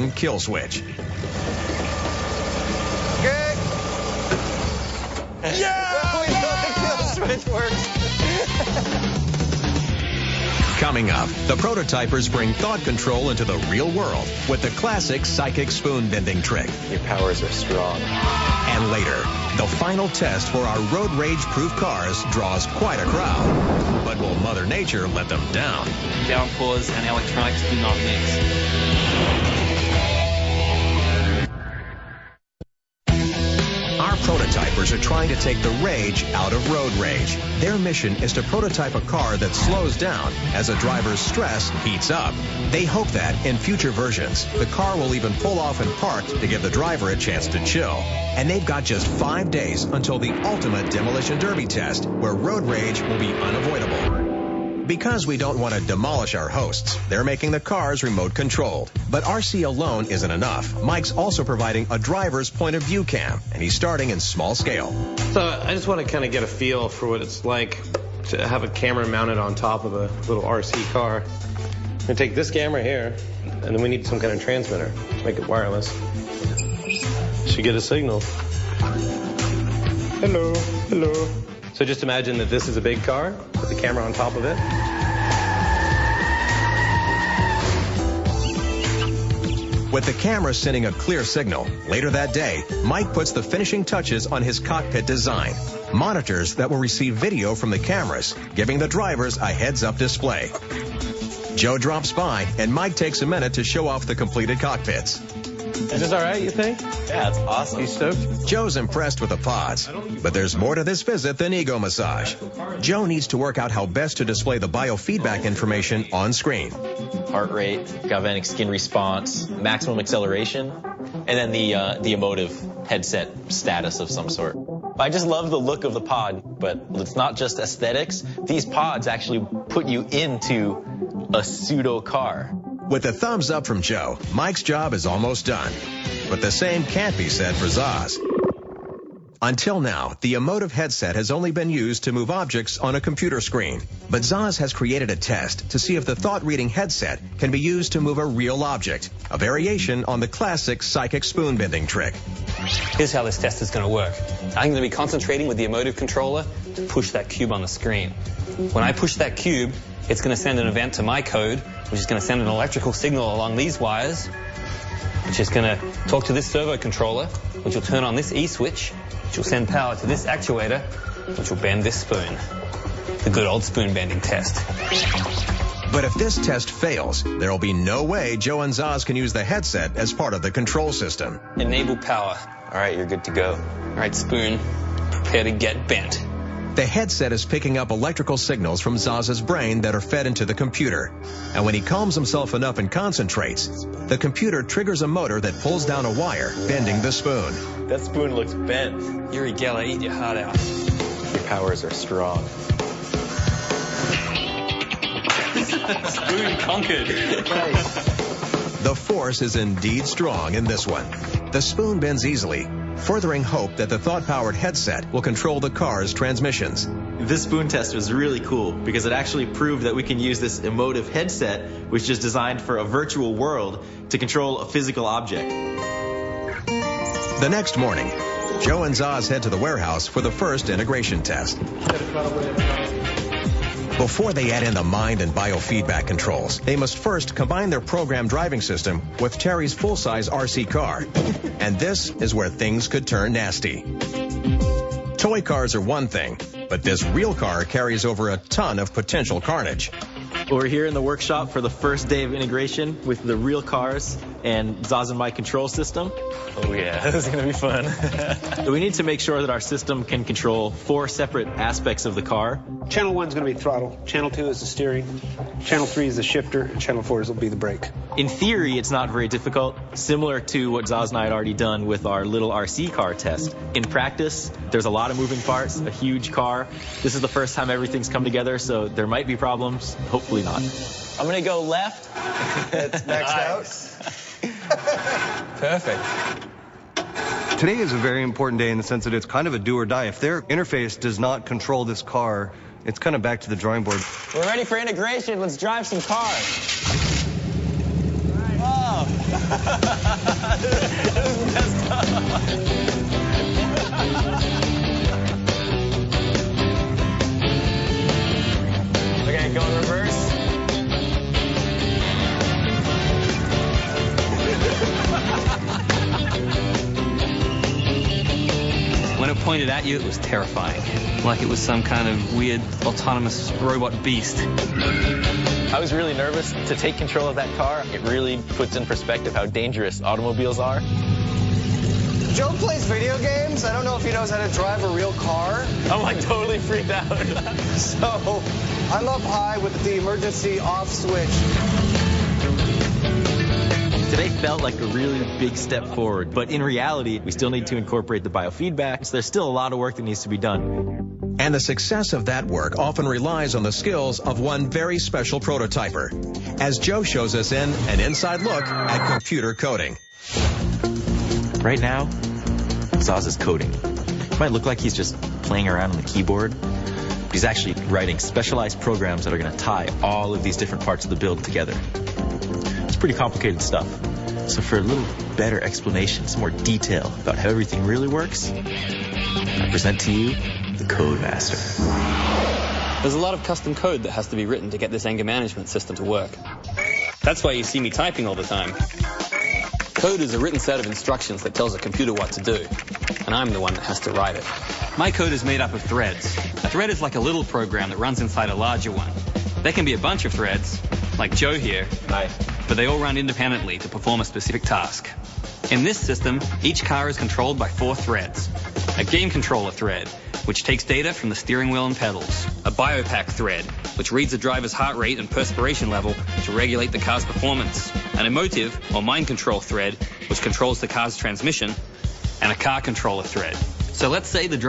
button kill switch. Good. Yeah! We know the kill switch works. Coming up, the prototypers bring thought control into the real world with the classic psychic spoon bending trick. Your powers are strong. And later, the final test for our road rage-proof cars draws quite a crowd. But will Mother Nature let them down? Downpours and electronics do not mix. Our prototypers are trying to take the rage out of road rage. Their mission is to prototype a car that slows down as a driver's stress heats up. They hope that, in future versions, the car will even pull off and park to give the driver a chance to chill. And they've got just 5 days until the ultimate demolition derby test, where road rage will be unavoidable. Because we don't want to demolish our hosts, they're making the cars remote controlled. But RC alone isn't enough. Mike's also providing a driver's point of view cam, and he's starting in small scale. So I just want to kind of get a feel for what it's like to have a camera mounted on top of a little RC car. I'm going to take this camera here, and then we need some kind of transmitter to make it wireless. Should get a signal. Hello, hello. So just imagine that this is a big car with the camera on top of it. With the camera sending a clear signal, later that day, Mike puts the finishing touches on his cockpit design. Monitors that will receive video from the cameras, giving the drivers a heads-up display. Joe drops by, and Mike takes a minute to show off the completed cockpits. Is this all right, you think? Yeah, it's awesome. You stoked? Joe's impressed with the pods, but there's more to this visit than ego massage. Joe needs to work out how best to display the biofeedback information on screen. Heart rate, galvanic skin response, maximum acceleration, and then the emotive headset status of some sort. I just love the look of the pod, but it's not just aesthetics. These pods actually put you into a pseudo car. With a thumbs up from Joe, Mike's job is almost done. But the same can't be said for Zaz. Until now, the emotive headset has only been used to move objects on a computer screen. But Zaz has created a test to see if the thought-reading headset can be used to move a real object, a variation on the classic psychic spoon-bending trick. Here's how this test is going to work. I'm going to be concentrating with the emotive controller to push that cube on the screen. When I push that cube, it's going to send an event to my code, which is going to send an electrical signal along these wires, which is going to talk to this servo controller, which will turn on this E switch, which will send power to this actuator, which will bend this spoon. The good old spoon bending test. But if this test fails, there will be no way Joe and Zaz can use the headset as part of the control system. Enable power. All right, you're good to go. All right, spoon, prepare to get bent. The headset is picking up electrical signals from Zaz's brain that are fed into the computer. And when he calms himself enough and concentrates, the computer triggers a motor that pulls down a wire, bending the spoon. That spoon looks bent. Yuri Geller, eat your heart out. Your powers are strong. Spoon conquered. The force is indeed strong in this one. The spoon bends easily, furthering hope that the thought-powered headset will control the car's transmissions. This spoon test was really cool because it actually proved that we can use this emotive headset, which is designed for a virtual world, to control a physical object. The next morning, Joe and Zaz head to the warehouse for the first integration test. Before they add in the mind and biofeedback controls, they must first combine their programmed driving system with Terry's full-size RC car. And this is where things could turn nasty. Toy cars are one thing, but this real car carries over a ton of potential carnage. We're here in the workshop for the first day of integration with the real cars and Zaz and Mike control system. Oh yeah, this is going to be fun. We need to make sure that our system can control 4 separate aspects of the car. Channel 1 is going to be throttle. Channel 2 is the steering. Channel 3 is the shifter. And Channel 4 will be the brake. In theory, it's not very difficult, similar to what Zaz and I had already done with our little RC car test. In practice, there's a lot of moving parts, a huge car. This is the first time everything's come together, so there might be problems. Hopefully not. I'm going to go left. It's maxed out. Perfect. Today is a very important day in the sense that it's kind of a do or die. If their interface does not control this car, it's kind of back to the drawing board. We're ready for integration. Let's drive some cars. Oh. Okay, go in reverse. When it pointed at you, it was terrifying. Like it was some kind of weird autonomous robot beast. I was really nervous to take control of that car. It really puts in perspective how dangerous automobiles are. Joe plays video games. I don't know if he knows how to drive a real car. I'm like totally freaked out. So I'm up high with the emergency off switch. Today felt like a really big step forward, but in reality, we still need to incorporate the biofeedback, so there's still a lot of work that needs to be done. And the success of that work often relies on the skills of one very special prototyper, as Joe shows us in an inside look at computer coding. Right now, Zaz is coding. It might look like he's just playing around on the keyboard, but he's actually writing specialized programs that are going to tie all of these different parts of the build together. It's pretty complicated stuff. So for a little better explanation, some more detail about how everything really works, I present to you the Code Master. There's a lot of custom code that has to be written to get this anger management system to work. That's why you see me typing all the time. Code is a written set of instructions that tells a computer what to do, and I'm the one that has to write it. My code is made up of threads. A thread is like a little program that runs inside a larger one. There can be a bunch of threads, like Joe here, but they all run independently to perform a specific task. In this system, each car is controlled by 4 threads. A game controller thread, which takes data from the steering wheel and pedals. A biopack thread, which reads the driver's heart rate and perspiration level to regulate the car's performance. An emotive, or mind control thread, which controls the car's transmission. And a car controller thread. So let's say the